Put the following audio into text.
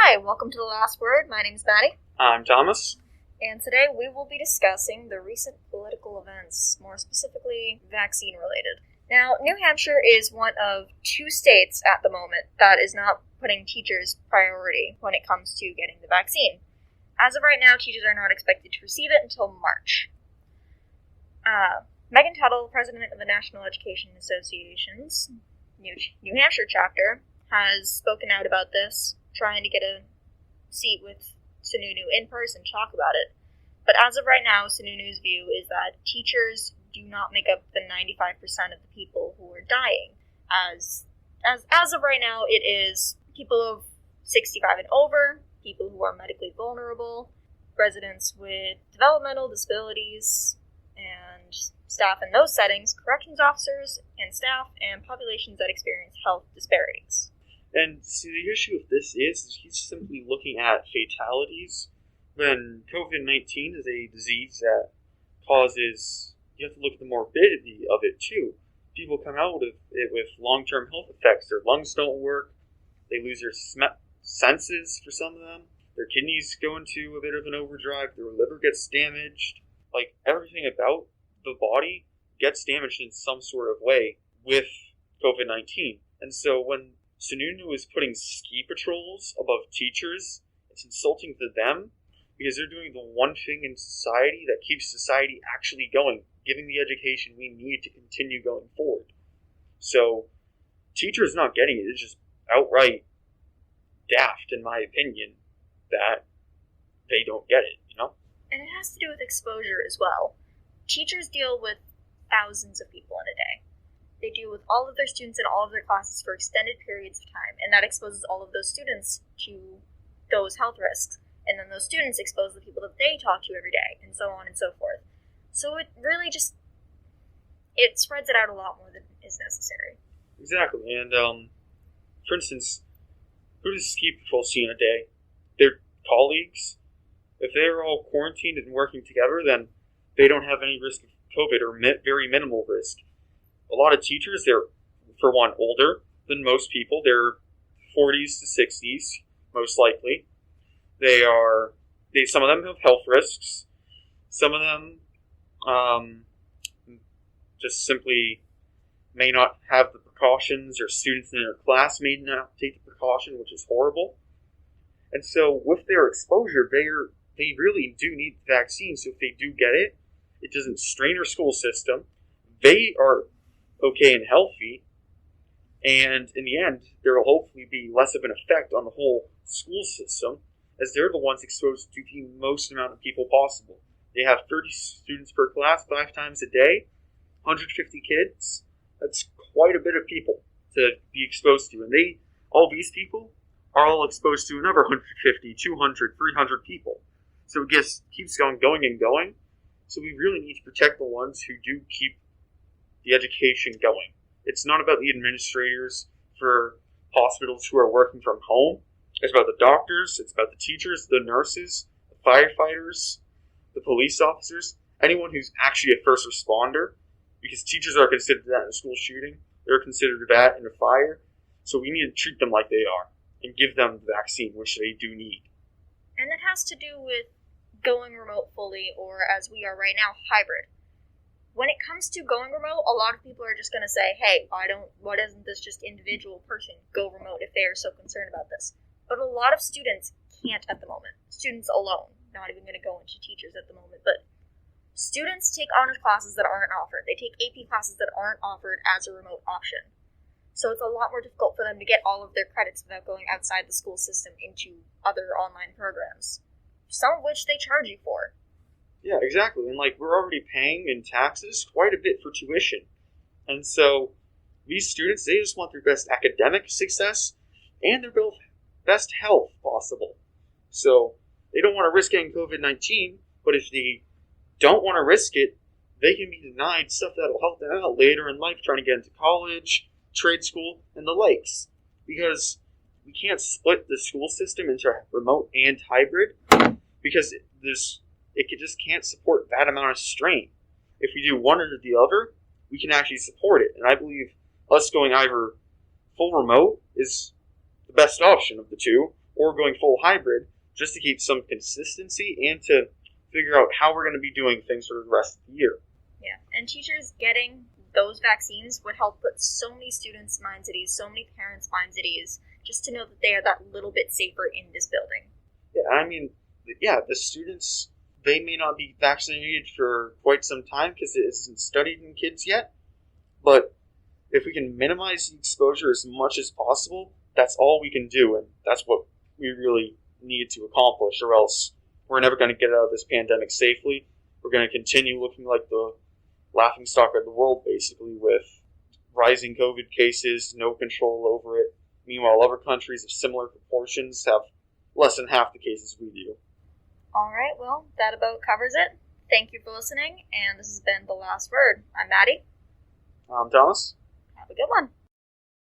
Hi, welcome to The Last Word. My name is Maddie. I'm Thomas. And today we will be discussing the recent political events, more specifically vaccine-related. Now, New Hampshire is one of two states at the moment that is not putting teachers priority when it comes to getting the vaccine. As of right now, teachers are not expected to receive it until March. Megan Tuttle, president of the National Education Association's New Hampshire chapter, has spoken out about this, trying to get a seat with Sununu in person to talk about it. But as of right now, Sununu's view is that teachers do not make up the 95% of the people who are dying. As of right now, it is people of 65 and over, people who are medically vulnerable, residents with developmental disabilities, and staff in those settings, corrections officers and staff, and populations that experience health disparities. And see, the issue with this is he's simply looking at fatalities when COVID-19 is a disease that causes, you have to look at the morbidity of it too. People come out of it with long-term health effects. Their lungs don't work, they lose their senses for some of them, their kidneys go into a bit of an overdrive, their liver gets damaged. Like, everything about the body gets damaged in some sort of way with COVID-19. And so when Sununu is putting ski patrols above teachers, it's insulting to them because they're doing the one thing in society that keeps society actually going, giving the education we need to continue going forward. So teachers not getting it is just outright daft, in my opinion, that they don't get it, you know? And it has to do with exposure as well. Teachers deal with thousands of people in a day. They deal with all of their students in all of their classes for extended periods of time, and that exposes all of those students to those health risks. And then those students expose the people that they talk to every day, and so on and so forth. So it really just, it spreads it out a lot more than is necessary. Exactly, and for instance, who does ski patrol see in a day? Their colleagues. If they're all quarantined and working together, then they don't have any risk of COVID, or very minimal risk. A lot of teachers, they're, for one, older than most people. They're 40s to 60s, most likely. Some of them have health risks. Some of them just simply may not have the precautions, or students in their class may not take the precaution, which is horrible. And so with their exposure, they really do need the vaccine. So if they do get it, it doesn't strain our school system. They are okay and healthy, and in the end, there will hopefully be less of an effect on the whole school system, as they're the ones exposed to the most amount of people possible. They have 30 students per class 5 times a day, 150 kids. That's quite a bit of people to be exposed to, and all these people are all exposed to another 150, 200, 300 people. So it just keeps going and going. So we really need to protect the ones who do keep the education going. It's not about the administrators for hospitals who are working from home. It's about the doctors, it's about the teachers, the nurses, the firefighters, the police officers, anyone who's actually a first responder, because teachers are considered that in a school shooting, they're considered that in a fire, so we need to treat them like they are and give them the vaccine, which they do need. And it has to do with going remote fully, or as we are right now, hybrid. When it comes to going remote, a lot of people are just going to say, hey, why doesn't this just individual person go remote if they are so concerned about this? But a lot of students can't at the moment. Students alone, not even going to go into teachers at the moment, but students take honors classes that aren't offered. They take AP classes that aren't offered as a remote option. So it's a lot more difficult for them to get all of their credits without going outside the school system into other online programs, some of which they charge you for. Yeah, exactly. And we're already paying in taxes quite a bit for tuition. And so these students, they just want their best academic success and their best health possible. So they don't want to risk getting COVID-19, but if they don't want to risk it, they can be denied stuff that will help them out later in life, trying to get into college, trade school, and the likes. Because we can't split the school system into remote and hybrid, because it just can't support that amount of strain. If we do one or the other, we can actually support it. And I believe us going either full remote is the best option of the two, or going full hybrid, just to keep some consistency and to figure out how we're going to be doing things for the rest of the year. Yeah, and teachers getting those vaccines would help put so many students' minds at ease, so many parents' minds at ease, just to know that they are that little bit safer in this building. Yeah, I mean, the students, they may not be vaccinated for quite some time because it isn't studied in kids yet, but if we can minimize the exposure as much as possible, that's all we can do, and that's what we really need to accomplish, or else we're never going to get out of this pandemic safely. We're going to continue looking like the laughingstock of the world, basically, with rising COVID cases, no control over it. Meanwhile, other countries of similar proportions have less than half the cases we do. All right, well, that about covers it. Thank you for listening, and this has been The Last Word. I'm Maddie. I'm Thomas. Have a good one.